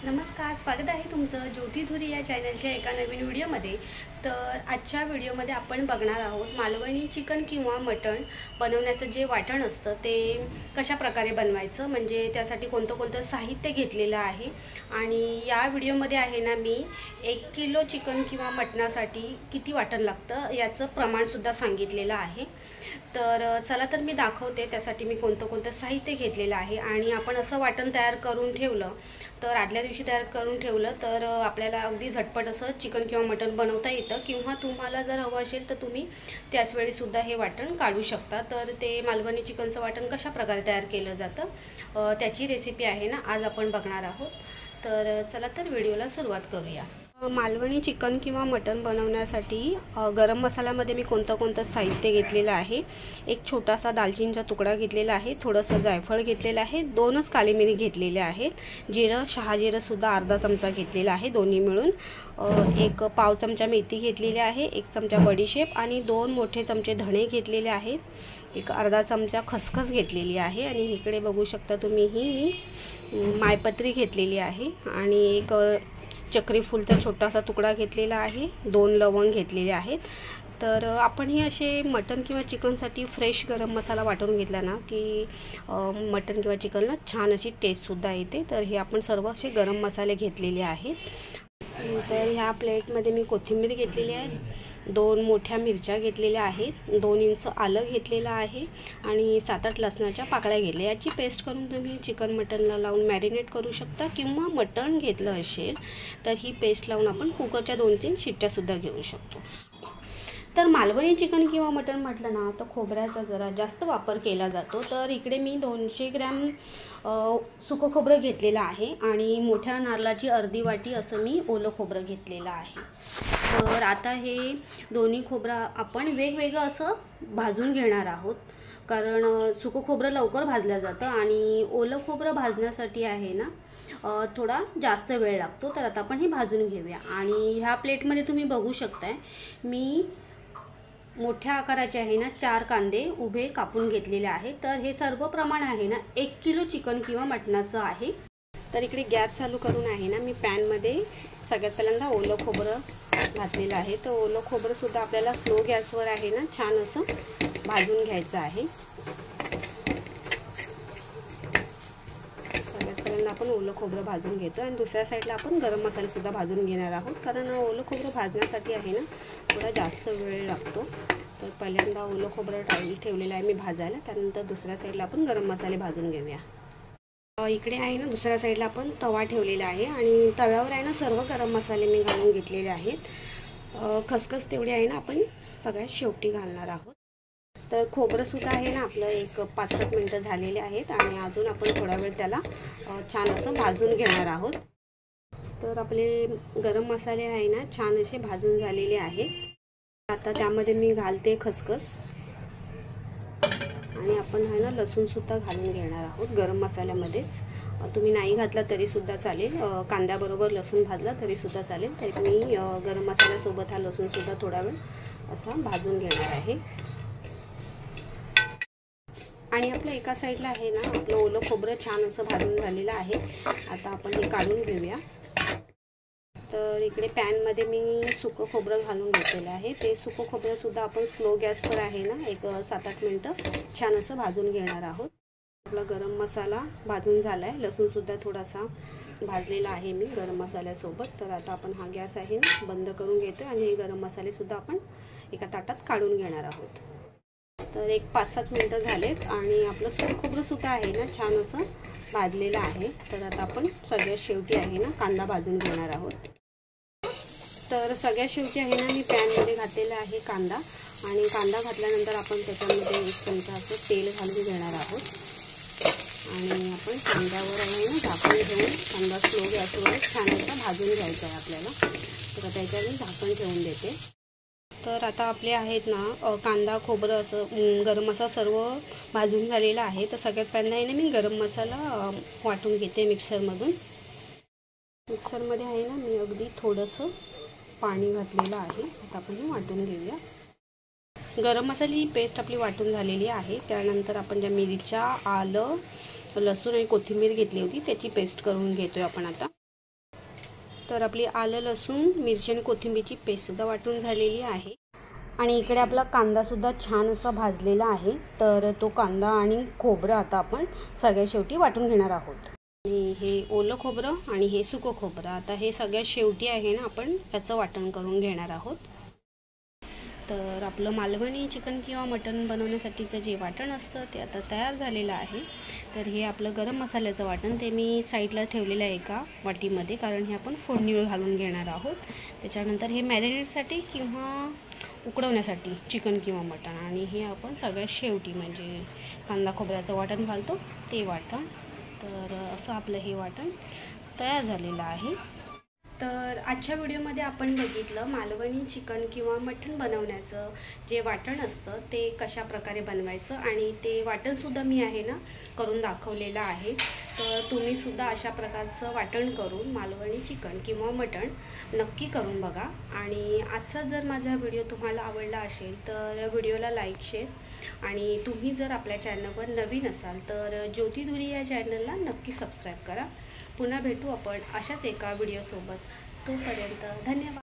नमस्कार, स्वागत आहे तुमचं ज्योती धुरी या चॅनलच्या एका नवीन व्हिडिओमध्ये। तर आजच्या व्हिडिओमध्ये आपण बघणार आहोत मालवणी चिकन किंवा मटण बनवण्याचं जे वाटण असतं ते कशा प्रकारे बनवायचं, म्हणजे त्यासाठी कोणतं साहित्य घेतलेलं आहे। आणि या व्हिडिओमध्ये आहे ना मी 1 किलो चिकन किंवा मटणासाठी किती वाटण लागतं याचं प्रमाणसुद्धा सांगितलेलं आहे। तर चला तर मी दाखवते त्यासाठी मी कोणतं साहित्य घेतलेलं आहे। आणि आपण असं वाटण तयार करून ठेवलं तर आदल्या दिवशी तयार करून ठेवलं तर आपल्याला अगदी झटपट असं चिकन किंवा मटण बनवता येतं, किंवा तुम्हाला जर हवं असेल तर तुम्ही त्याच वेळी सुद्धा हे वाटण काढू शकता। तर ते मालवणी चिकनचं वाटण कशा प्रकारे तयार केलं जातं त्याची रेसिपी आहे ना आज आपण बघणार आहोत। तर चला तर व्हिडिओला सुरुवात करूया। मालवणी चिकन किंवा मटण बनवण्यासाठी गरम मसाल्यामध्ये मी कोणतं साहित्य घेतलेलं आहे। एक छोटासा दालचिनीचा तुकडा घेतलेला आहे, थोडंसं जायफळ घेतलेलं आहे, 2च काली मिरी घेतलेले आहेत, जिरं शहाजिरं सुद्धा अर्धा चमचा घेतलेला आहे दोन्ही मिळून, एक पाव चमचा मेथी घेतलेली आहे, 1 चमचा बडीशेप आणि 2 मोठे चमचे धणे घेतलेले आहेत, एक अर्धा चमचा खसखस घेतलेली आहे, आणि इकडे बघू शकता तुम्ही ही मी मायपत्री घेतलेली आहे, आणि एक चक्री फूलचा छोटासा तुकडा घेतलेला आहे, 2 लवंग घेतलेले आहेत। तर आपण हे असे मटण किंवा चिकनसाठी फ्रेश गरम मसाला वाटून घेतला ना की मटण किंवा चिकनला छान अशी टेस्टसुद्धा येते। तर हे आपण सर्व असे गरम मसाले घेतलेले आहेत। तर ह्या प्लेटमध्ये मी कोथिंबीर घेतलेली आहे, 2 मोठ्या मिरच्या घेतलेल्या आहेत, 2 इंच आलं घेतलेलं आहे, आणि 7-8 लसणाच्या पाकळ्या घेतल्या। याची पेस्ट करून तुम्ही चिकन मटनला लावून मॅरिनेट करू शकता, किंवा मटण घेतलं असेल तर ही पेस्ट लावून आपण कुकरच्या 2-3 शिट्ट्यासुद्धा घेऊ शकतो। तर मालवणी चिकन किंवा मटण म्हटलं ना तर खोबऱ्याचा जरा जास्त वापर केला जातो। तर इकडे मी 200 ग्रॅम सुकं खोबरं घेतलेलं आहे, आणि मोठ्या नारळाची अर्धी वाटी असं मी ओलं खोबरं घेतलेलं आहे। तर आता हे दोन्ही खोबरं आपण वेगवेगळं असं भाजून घेणार आहोत, कारण सुकं खोबरं लवकर भाजलं जातं आणि ओलं खोबरं भाजण्यासाठी आहे ना थोडा जास्त वेळ लागतो। तर आता आपण हे भाजून घेऊया। आणि ह्या प्लेटमध्ये तुम्ही बघू शकताय मी मोठ्या आकाराचे आहे ना 4 कांदे उभे कापून घेतलेले आहेत। तर हे सर्व प्रमाण आहे ना 1 किलो चिकन किंवा मटणाचं आहे। तर इकडे गॅस चालू करून आहे ना मी पॅनमध्ये सगळ्यात पहिल्यांदा ओलं खोबरं घातलेलं आहे। तर ओलं खोबरं सुद्धा आपल्याला स्लो गॅसवर आहे ना छान असं भाजून घ्यायचं आहे। सगळ्यात पहिल्यांदा आपण ओलं खोबरं भाजून घेतो, आणि दुसऱ्या साईडला आपण गरम मसाले सुद्धा भाजून घेणार आहोत, कारण ओलं खोबरं भाजण्यासाठी आहे ना थोडा जास्त वेळ लागतो। तर पहिल्यांदा ओलं खोबरं ठेवलेलं आहे मी भाजायला, त्यानंतर दुसऱ्या साईडला आपण गरम मसाले भाजून घेऊया। इकडे आहे ना दुसऱ्या साईडला आपण तवा ठेवलेला आहे, आणि तव्यावर आहे ना सर्व गरम मसाले मी घालून घेतलेले आहेत। खसखस तेवढी आहे ना आपण सगळ्यात शेवटी घालणार आहोत। तर खोबरंसुद्धा आहे ना आपलं एक 5-7 मिनटं झालेले आहेत, आणि अजून आपण थोडा वेळ त्याला छान असं भाजून घेणार आहोत। तर आपले गरम मसाले आहे ना छान असे भाजून झालेले आहेत। आता त्यामध्ये मी घालते खसखस, आणि आपण आहे ना लसूणसुद्धा घालून घेणार आहोत गरम मसाल्यामध्येच। तुम्ही नाही घातला तरीसुद्धा चालेल, कांद्याबरोबर लसूण भाजला तरीसुद्धा चालेल। तरी मी गरम मसाल्यासोबत हा लसूणसुद्धा थोडा वेळ असा भाजून घेणार आहे। आणि आपल्या एका साईडला आहे ना आपलं ओलं खोबरं छान असं भाजून झालेलं आहे। आता आपण हे काढून घेऊया। तर इकडे पॅनमध्ये मी सुकं खोबरं घालून घेतलेलं आहे। ते सुकं खोबरंसुद्धा आपण स्लो गॅसवर आहे ना एक 7-8 मिनटं छान असं भाजून घेणार आहोत। आपला गरम मसाला भाजून झाला आहे, लसूणसुद्धा थोडासा भाजलेला आहे मी गरम मसाल्यासोबत। तर आता आपण हा गॅस आहे ना बंद करून घेतो, आणि हे गरम मसालेसुद्धा आपण एका ताटात काढून घेणार आहोत। तर एक 5-7 मिनटं झालेत, आणि आपलं सुकं खोबरंसुद्धा आहे ना छान असं भाजलेलं आहे। तर आता आपण सगळ्यात शेवटी आहे ना कांदा भाजून घेणार आहोत। तर सगळ्यात शेवटी आहे ना मी पॅनमध्ये घातलेला आहे कांदा, आणि कांदा घातल्यानंतर आपण त्याच्यामध्ये 1 चमचा असं तेल घालून घेणार आहोत, आणि आपण कांद्यावर आहे ना झाकण ठेवून कांदा स्लो गॅसवर छान असा भाजून घ्यायचा आहे आपल्याला। तर त्याच्यावर मी झाकण ठेवून देते। तर आता आपले आहेत ना कांदा खोबरं असं गरम मसाला सर्व भाजून झालेला आहे। तर सगळ्यात पहिल्यांदा आहे ना मी गरम मसाला वाटून घेते मिक्सरमधून। मिक्सरमध्ये आहे ना मी अगदी थोडंसं पाणी घातलेलं आहे। आता आपण हे वाटून घेऊया। गरम मसाल्याची पेस्ट आपली वाटून झालेली आहे। त्यानंतर आपण ज्या मिरच्या, आलं, लसूण आणि कोथिंबीर घेतली होती त्याची पेस्ट करून घेतोय आपण आता। तर आपली आलं लसूण मिरची आणि कोथिंबीरची पेस्टसुद्धा वाटून झालेली आहे आणि इकडे आपला कांदासुद्धा छान असा भाजलेला आहे। तर तो कांदा आणि खोबरं आता आपण सगळ्या शेवटी वाटून घेणार आहोत। आणि हे ओलं खोबरं आणि हे सुकं खोबरं आता हे सगळ्यात शेवटी आहे ना आपण त्याचं वाटण करून घेणार आहोत। तर आपलं मालवणी चिकन किंवा मटण बनवण्यासाठीचं जे वाटण असतं ते आता तयार झालेलं आहे। तर हे आपलं गरम मसाल्याचं वाटण ते मी साईडला ठेवलेलं आहे एका वाटीमध्ये, कारण हे आपण फोडणीवर घालून घेणार आहोत। त्याच्यानंतर हे मॅरिनेटसाठी किंवा उकडवण्यासाठी चिकन किंवा मटण, आणि हे आपण सगळ्यात शेवटी म्हणजे कांदा खोबऱ्याचं वाटण घालतो ते वाटण। तर असं आपलं हे वाटण तयार झालेलं आहे। तर आजच्या व्हिडिओमध्ये आपण बघितलं मालवणी चिकन किंवा मटण बनवण्याचं जे वाटण असतं ते कशा प्रकारे बनवायचं, आणि ते वाटणसुद्धा मी आहे ना करून दाखवलेलं आहे। तर तुम्हीसुद्धा अशा प्रकारचं वाटण करून मालवणी चिकन किंवा मटण नक्की करून बघा। आणि आजचा जर माझा व्हिडिओ तुम्हाला आवडला असेल तर व्हिडिओला लाईक शेअर, आणि तुम्ही जर आपल्या चॅनलवर नवीन असाल तर ज्योती धुरी या चॅनलला नक्की सबस्क्राईब करा। पुन्हा भेटू आपण अशाच एका व्हिडिओसोबत। तोपर्यंत धन्यवाद।